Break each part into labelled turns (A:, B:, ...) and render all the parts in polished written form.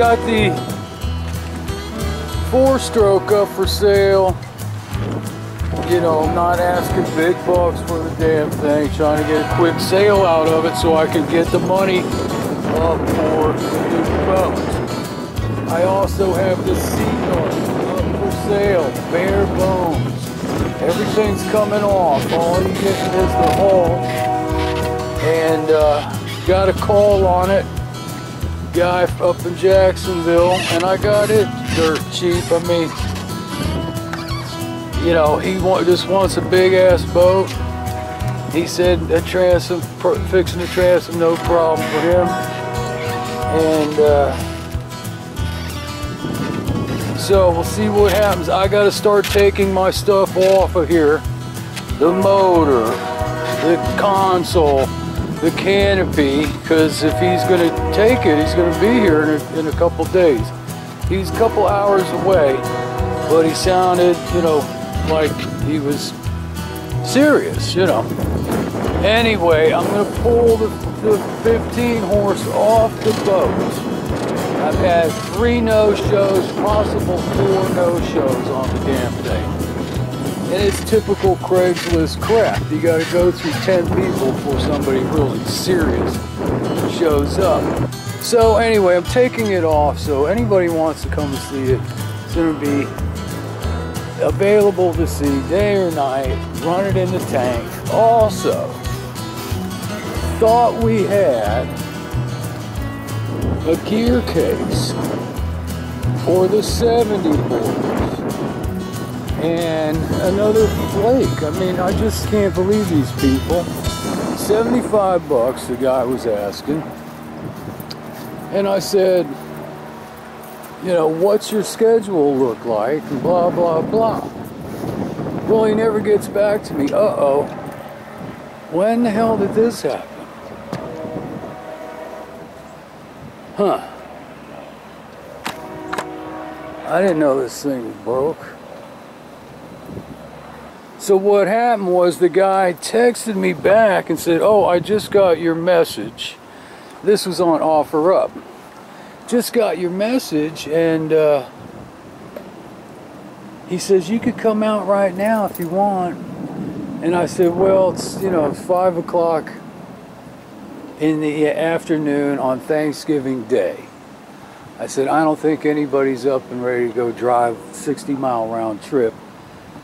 A: got the 4-stroke up for sale. You know, I'm not asking big bucks for the damn thing, trying to get a quick sale out of it so I can get the money up for the new boat. I also have the Seagull up for sale, bare bones. Everything's coming off. All you get is the hull. And got a call on it. Guy up in Jacksonville, and I got it dirt cheap. I mean, you know, he just wants a big ass boat. He said a transom, fixing the transom, no problem for him. And so we'll see what happens. I got to start taking my stuff off of here. The motor, the console, the canopy, because if he's going to take it, he's going to be here in a couple days. He's a couple hours away, but he sounded, you know, like he was serious, you know. Anyway, I'm going to pull the 15 horse off the boat. I've had 3 no-shows, possible 4 no-shows on the damn thing. And it's typical Craigslist crap. You got to go through 10 people before somebody really serious shows up. So anyway, I'm taking it off. So anybody wants to come and see it, it's going to be available to see day or night. Run it in the tank. Also, thought we had a gear case for the 70 boarders and another flake. I mean, I just can't believe these people. 75 bucks the guy was asking. And I said, you know, what's your schedule look like? And blah, blah, blah. Well, he never gets back to me. Uh-oh. When the hell did this happen? Huh. I didn't know this thing broke. So what happened was the guy texted me back and said, oh, I just got your message. This was on OfferUp. Just got your message, and he says you could come out right now if you want. And I said, well, it's, you know, 5 o'clock in the afternoon on Thanksgiving Day. I said, I don't think anybody's up and ready to go drive 60-mile round trip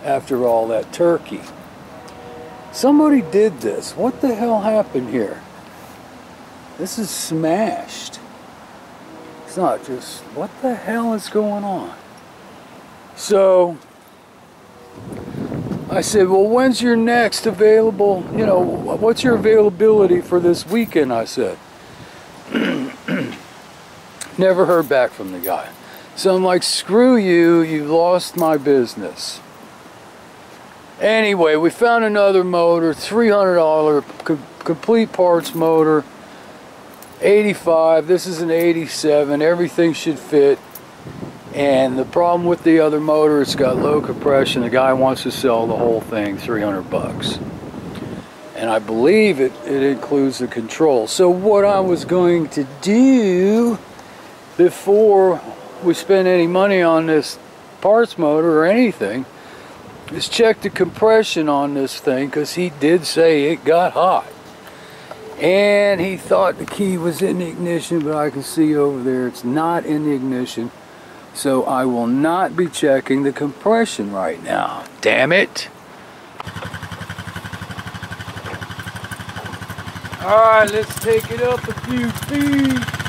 A: after all that turkey. Somebody did this. What the hell happened here? This is smashed. It's not just, what the hell is going on? So I said, well, when's your next available, you know, what's your availability for this weekend? I said. Never heard back from the guy. So I'm like, screw you, you lost my business. Anyway, we found another motor, $300 complete parts motor, 85, this is an 87, everything should fit. And the problem with the other motor, it's got low compression. The guy wants to sell the whole thing, 300 bucks. And I believe it includes the control. So what I was going to do before we spend any money on this parts motor or anything is check the compression on this thing, because he did say it got hot. And he thought the key was in the ignition, but I can see over there it's not in the ignition. So I will not be checking the compression right now. Damn it. Alright, let's take it up a few feet.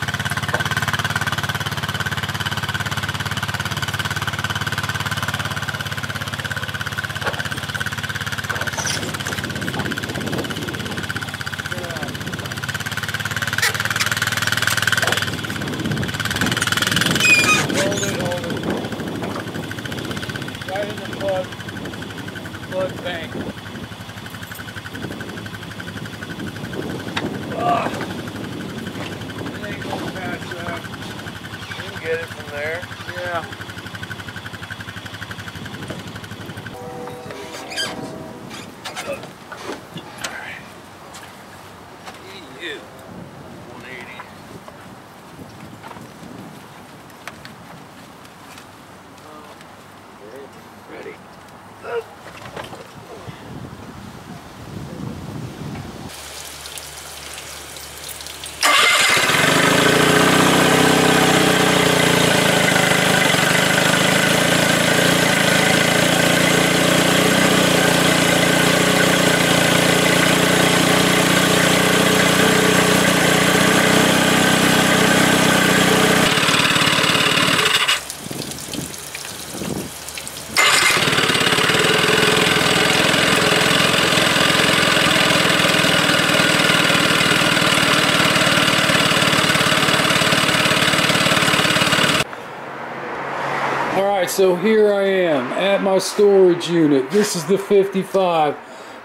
A: so here I am at my storage unit. This is the 55,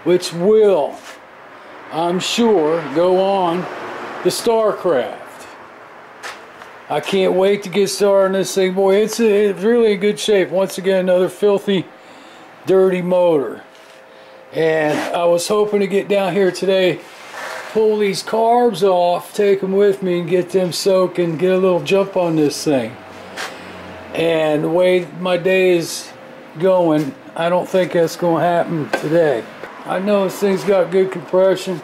A: which will, I'm sure, go on the Starcraft. I can't wait to get started on this thing. Boy, it's really in good shape. Once again, another filthy, dirty motor. And I was hoping to get down here today, pull these carbs off, take them with me and get them soaking, get a little jump on this thing. And the way my day is going, I don't think that's going to happen today. I know this thing's got good compression.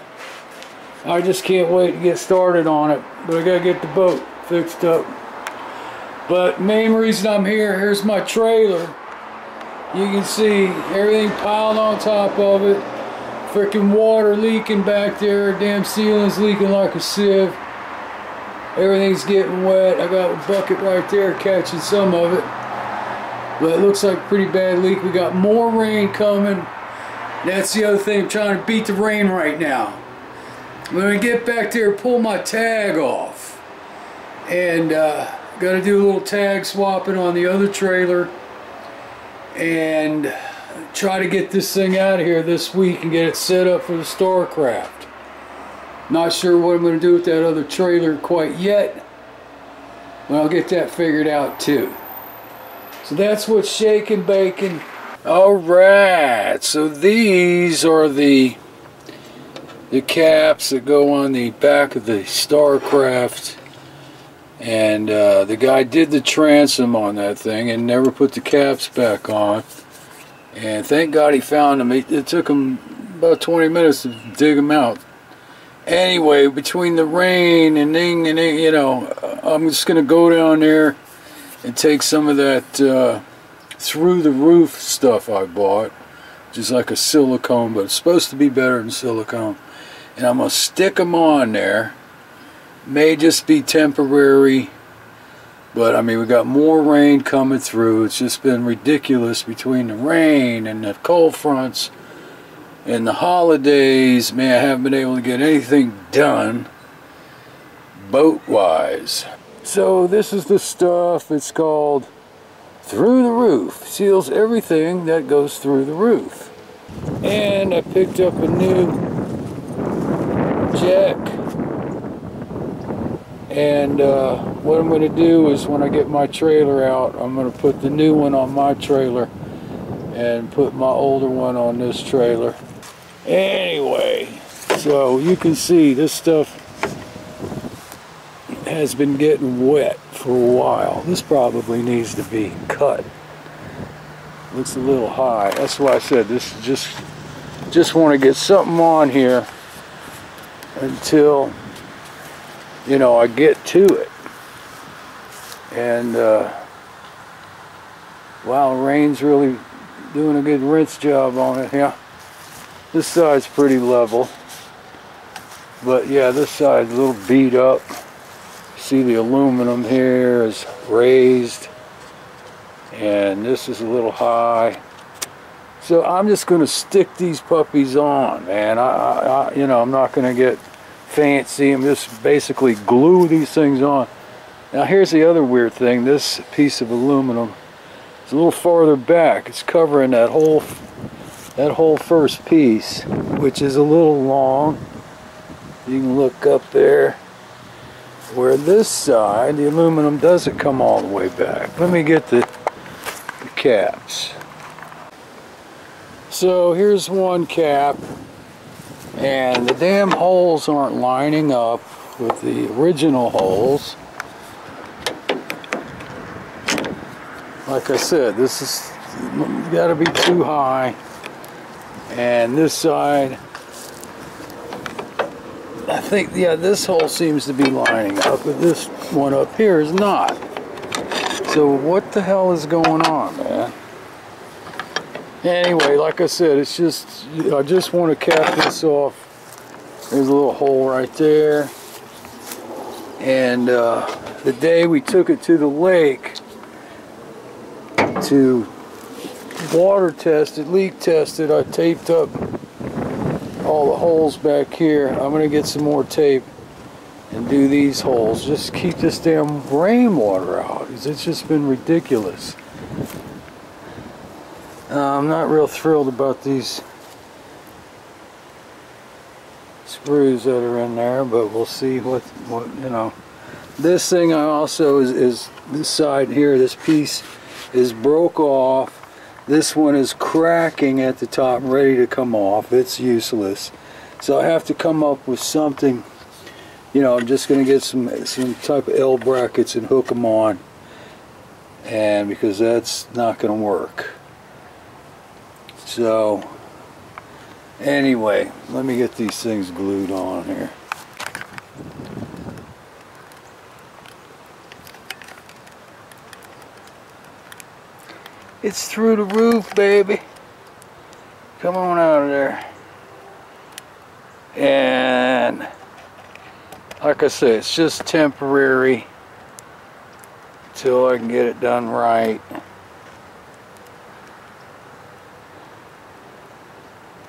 A: I just can't wait to get started on it. But I got to get the boat fixed up. But main reason I'm here, here's my trailer. You can see everything piled on top of it. Freaking water leaking back there. Damn ceiling's leaking like a sieve. Everything's getting wet. I got a bucket right there catching some of it. But it looks like a pretty bad leak. We got more rain coming. That's the other thing. I'm trying to beat the rain right now. When I get back there, pull my tag off. And got to do a little tag swapping on the other trailer. And try to get this thing out of here this week and get it set up for the Starcraft. Not sure what I'm going to do with that other trailer quite yet, but I'll get that figured out too. So that's what's shaking bacon. Alright, so these are the caps that go on the back of the Starcraft. And the guy did the transom on that thing and never put the caps back on. And thank God he found them. It took him about 20 minutes to dig them out. Anyway, between the rain and you know, I'm just going to go down there and take some of that through the roof stuff I bought, which is like a silicone, but it's supposed to be better than silicone. And I'm going to stick them on there. May just be temporary, but I mean, we got more rain coming through. It's just been ridiculous between the rain and the cold fronts. And the holidays, man, I haven't been able to get anything done boat-wise. So this is the stuff. It's called Through the Roof. Seals everything that goes through the roof. And I picked up a new jack. And what I'm going to do is when I get my trailer out, I'm going to put the new one on my trailer and put my older one on this trailer. Anyway, so you can see this stuff has been getting wet for a while. This probably needs to be cut. Looks a little high. That's why I said this is just want to get something on here until, you know, I get to it. And wow, rain's really doing a good rinse job on it. Yeah. This side's pretty level, but yeah, this side's a little beat up. See, the aluminum here is raised, and this is a little high. So I'm just going to stick these puppies on, man. You know, I'm not going to get fancy. I'm just basically glue these things on. Now here's the other weird thing. This piece of aluminum is a little farther back. It's covering that whole first piece, which is a little long. You can look up there where this side, the aluminum doesn't come all the way back. Let me get the caps. So here's one cap, and the damn holes aren't lining up with the original holes. Like I said, this is got to be too high. And this side, I think, yeah, this hole seems to be lining up, but this one up here is not. So what the hell is going on, man? Anyway, like I said, it's just, I just want to cap this off. There's a little hole right there. And the day we took it to the lake to water tested, leak tested, I taped up all the holes back here. I'm going to get some more tape and do these holes. Just keep this damn rainwater out. It's just been ridiculous. I'm not real thrilled about these screws that are in there, but we'll see what you know. This thing also is this side here, this piece is broke off. This one is cracking at the top, ready to come off. It's useless. So I have to come up with something. You know, I'm just going to get some type of L brackets and hook them on. And because that's not going to work. So anyway, let me get these things glued on here. It's through the roof, baby. Come on out of there. And like I said, it's just temporary till I can get it done right.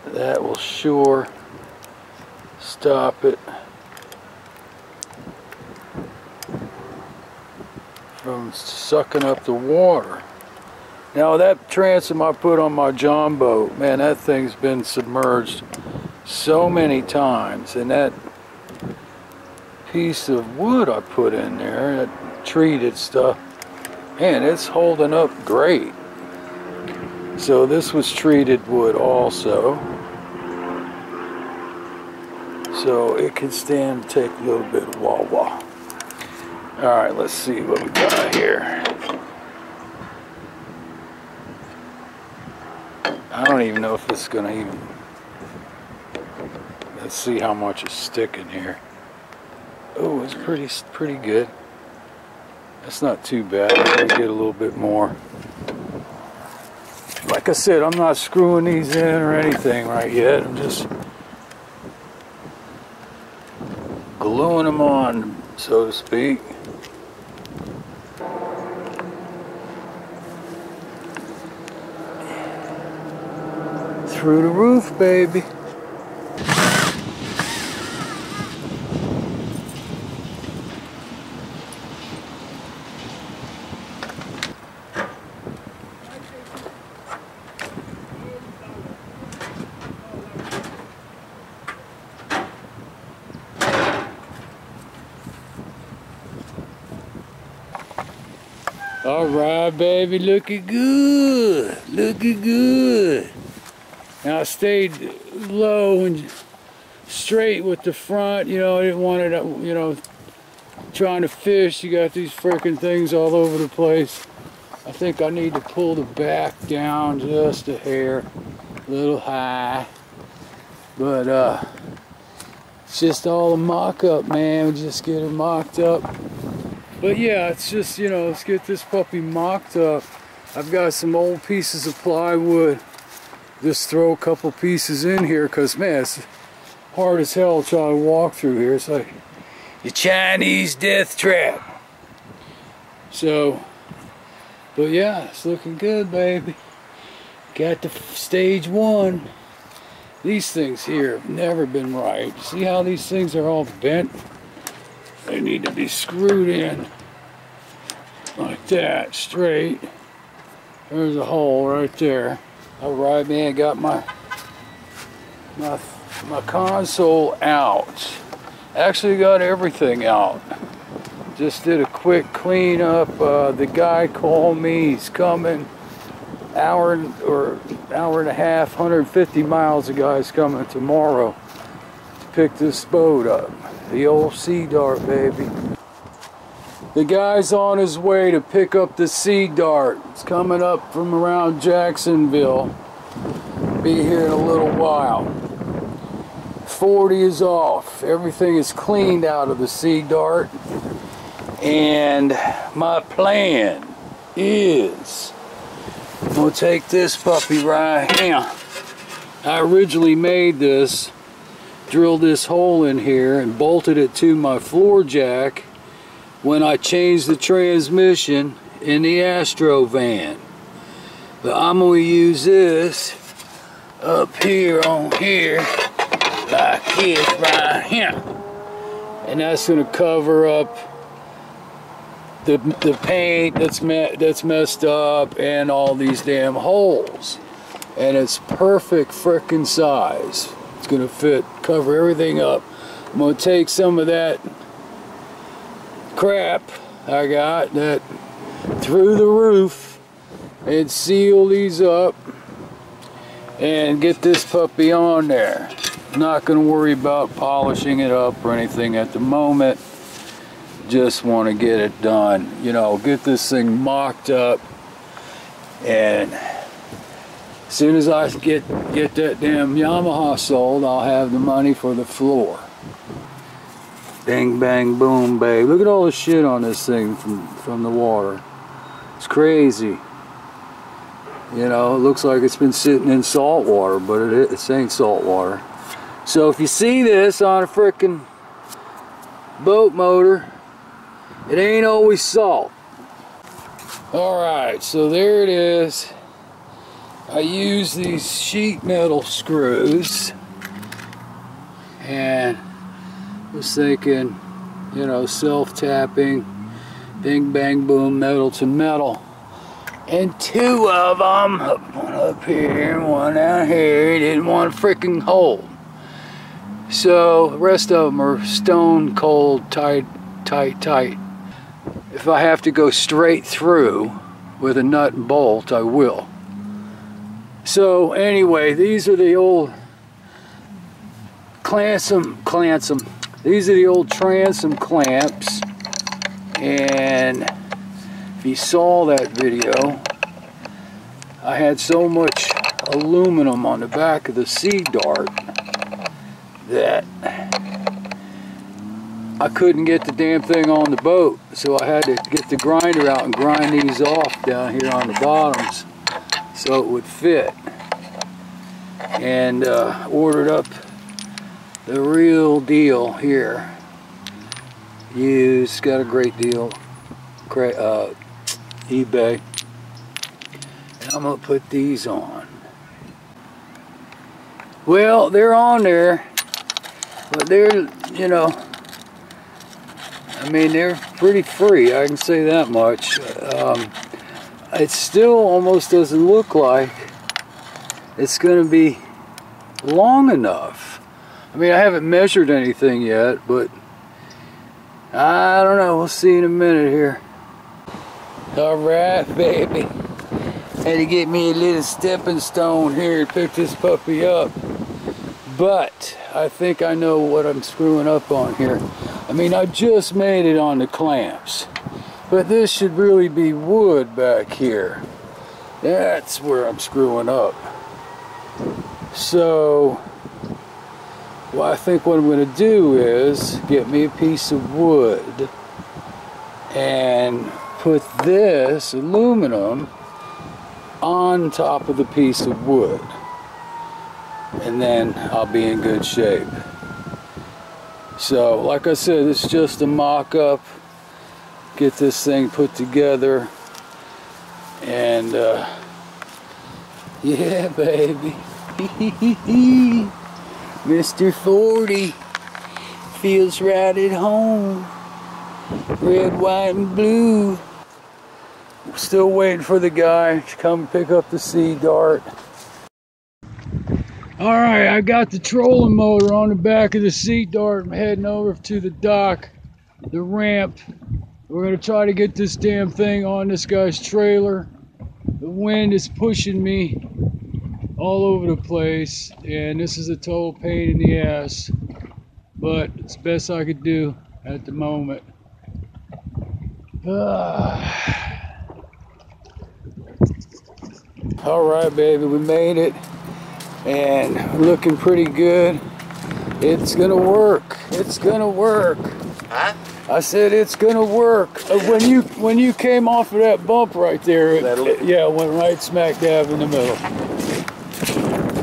A: That will sure stop it from sucking up the water. Now that transom I put on my John boat, man, that thing's been submerged so many times, and that piece of wood I put in there, that treated stuff, man, it's holding up great. So this was treated wood also, so it can stand and take a little bit of wah-wah. Alright, let's see what we got here. I don't even know if it's gonna even, let's see how much is sticking here. Oh, it's pretty good. That's not too bad. I'm gonna get a little bit more. Like I said, I'm not screwing these in or anything right yet. I'm just gluing them on, so to speak. Through the roof, baby. All right, baby, looking good, looking good. Now I stayed low and straight with the front, you know, I didn't want it, you know, trying to fish, you got these freaking things all over the place. I think I need to pull the back down just a hair, a little high. But it's just all a mock-up, man, we just get it mocked up. But yeah, it's just, you know, let's get this puppy mocked up. I've got some old pieces of plywood. Just throw a couple pieces in here because, man, it's hard as hell trying to walk through here. It's like the Chinese death trap. So, but yeah, it's looking good, baby. Got the stage one. These things here have never been right. See how these things are all bent? They need to be screwed in like that, straight. There's a hole right there. All right, man, got my console out. Actually got everything out. Just did a quick clean up. The guy called me, he's coming. Hour and a half, 150 miles, the guy's coming tomorrow to pick this boat up. The old Sea Dart, baby. The guy's on his way to pick up the Sea Dart. It's coming up from around Jacksonville. Be here in a little while. 40 is off. Everything is cleaned out of the Sea Dart. And my plan is I'm gonna take this puppy right here. I originally made this, drilled this hole in here and bolted it to my floor jack when I changed the transmission in the Astro van. But I'm going to use this up here on here like this right here. And that's going to cover up the paint that's messed up and all these damn holes. and it's perfect frickin' size. It's gonna fit, cover everything up. I'm gonna take some of that crap I got that through the roof and seal these up and get this puppy on there. Not gonna worry about polishing it up or anything at the moment. Just want to get it done, you know, get this thing mocked up, and as soon as I get that damn Yamaha sold, I'll have the money for the floor. Bang bang boom babe. Look at all the shit on this thing from the water. It's crazy. You know, it looks like it's been sitting in salt water, but it ain't salt water. So if you see this on a frickin' boat motor, it ain't always salt. Alright, so there it is. I use these sheet metal screws, and was thinking, you know, self-tapping, bing bang boom, metal to metal. And two of them, one up here and one out here, didn't want to freaking hold. So the rest of them are stone cold, tight. If I have to go straight through with a nut and bolt, I will. So anyway, these are the old these are the old transom clamps, and if you saw that video, I had so much aluminum on the back of the Sea Dart that I couldn't get the damn thing on the boat, so I had to get the grinder out and grind these off down here on the bottoms so it would fit, and ordered up the real deal here. Used, got a great deal, eBay, and I'm gonna put these on. Well, they're on there, but they're, you know, I mean, they're pretty free, I can say that much. It still almost doesn't look like it's going to be long enough. I mean, I haven't measured anything yet, but I don't know. We'll see in a minute here. Alright, baby. Had to get me a little stepping stone here to pick this puppy up. But I think I know what I'm screwing up on here. I mean, I just made it on the clamps, but this should really be wood back here. That's where I'm screwing up. So, well, I think what I'm going to do is get me a piece of wood and put this aluminum on top of the piece of wood, and then I'll be in good shape. So, like I said, it's just a mock-up. Get this thing put together, and yeah, baby. Mr. 40 feels right at home. Red, white, and blue. Still waiting for the guy to come pick up the Sea Dart. Alright, I got the trolling motor on the back of the Sea Dart. I'm heading over to the dock, the ramp. We're going to try to get this damn thing on this guy's trailer. The wind is pushing me all over the place, and this is a total pain in the ass, but it's the best I could do at the moment. Alright, baby, we made it. And looking pretty good. It's gonna work. It's gonna work.
B: Huh?
A: I said it's gonna work. When you came off of that bump right there, yeah, it went right smack dab in the middle.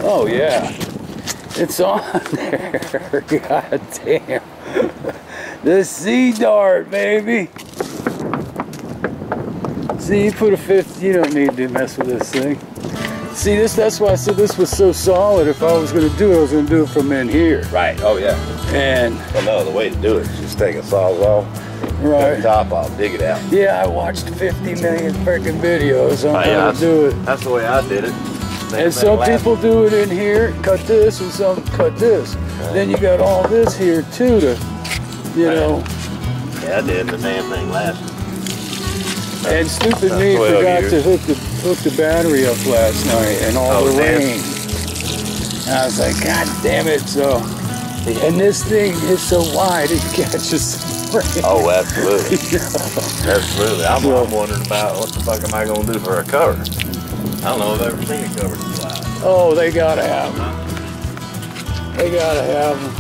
A: Oh yeah, it's on there. God damn. The Sea Dart, baby. See, you put a 50. You don't need to mess with this thing. See, that's why I said this was so solid. If I was going to do it, I was going to do it from in here.
B: Right, oh yeah.
A: And
B: well, no, the way to do it is just take a sawzall,
A: right,
B: cut the top off, dig it out.
A: Yeah, I watched 50 million freaking videos on how to do it.
B: That's the way I did it.
A: And some people do it in here, cut this, and some cut this. Then you got all this here too to, you know.
B: Yeah, I did the damn thing last.
A: And stupid me forgot to hook the battery up last night and all the rain. And I was like, God damn it! So, and this thing is so wide it catches rain.
B: Oh, absolutely. Absolutely. I'm wondering about what the fuck am I gonna do for a cover? I don't know if I've ever seen a cover this wide.
A: Oh, they gotta have them. They gotta have them.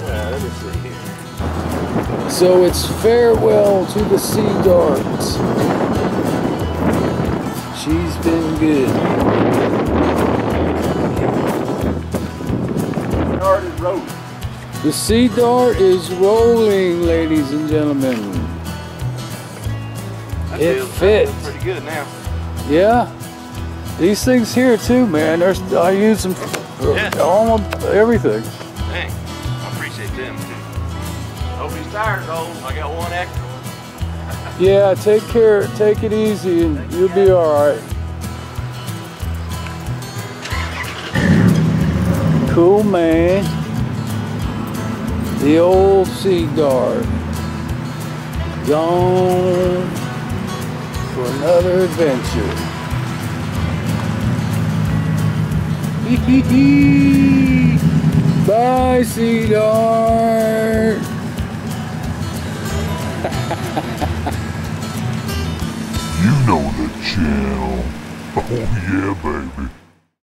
B: Let me see here.
A: So it's farewell to the Sea Dart. She's been good.
B: Dart is rolling.
A: The Sea Dart is rolling, ladies and gentlemen. It fits.
B: Pretty good now.
A: Yeah. These things here too, man. I use them for almost everything.
B: Dang. I appreciate them too. Hope these tires hold. I got one extra one.
A: Yeah, take it easy and you'll be alright. Cool, man. The old Sea Dart. Gone for another adventure. Bye, Sea Dart.
C: You know the channel. Oh yeah, baby.